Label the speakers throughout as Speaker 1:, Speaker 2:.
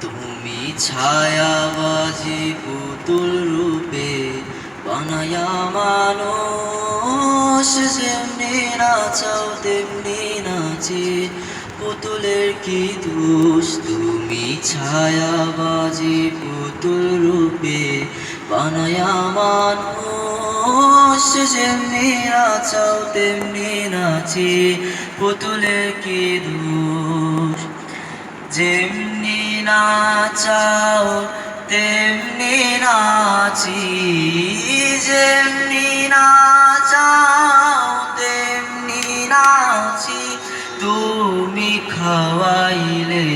Speaker 1: তুমি ছায়াবাজি পুতুল রূপে বানায়া মানুষ, যেমনি নাচাও তেমনি নাচে, পুতুলের কি দোষ। তুমি ছায়াবাজি পুতুল রূপে বানায়া মানুষ, যেমনি নাচাও তেমনি নাচে, পুতুলের কি দোষ। যেমনি নাচাও তেমনি নাচি, যেমনি নাচাও তেমনি নাচি, তুমি খাওয়াইলে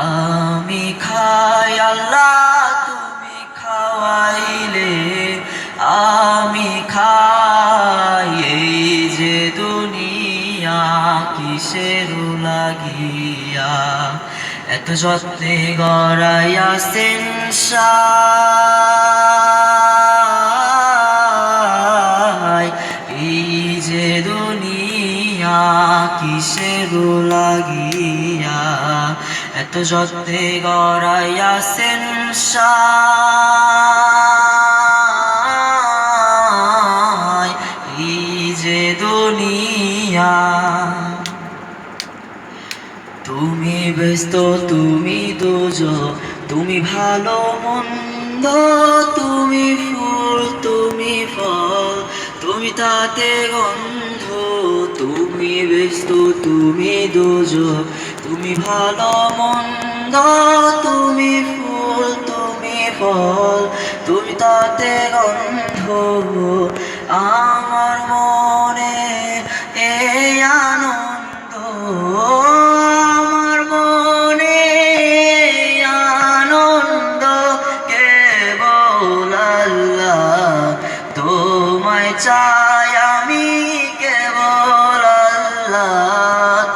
Speaker 1: আমি খাই আল্লাহ, তুমি খাওয়াইলে আমি খাই। এই যে দুনিয়া কিসের লাগিয়া এত যত্নে গড়াইয়াছেন সাই। এই যে দুনিয়া কিসের লাগিয়া এত যত্নে গড়াইয়াছেন সাই। এই যে দুনিয়া, তুমি ব্যস্ত তুমি দোজখ, তুমি ভালো মন্দ, তুমি ফুল তুমি ফল, তুমি তাতে গন্ধ। তুমি ব্যস্ত তুমি দোজখ, তুমি ভালো মন্দ, তুমি ফুল তুমি ফল, তুমি তাতে গন্ধ। আমার মনে এই আনন্দ, আমার মনে আনন্দ, কেবল আল্লাহ তোমায় চাই আমি, কেবল আল্লাহ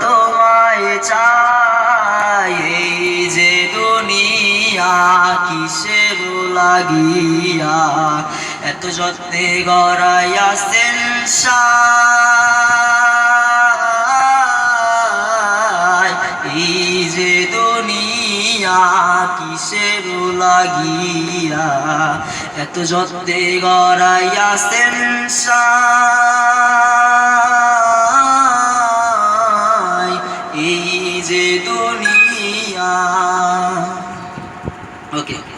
Speaker 1: তোমায় চাই। এই যে দুনিয়া কিসের লাগিয়া এত যত্নে গড়াইয়াছেন সাই। এই যে দুনিয়া কিসের লাগিয়া এত যত্নে গড়াইয়াছেন সাই।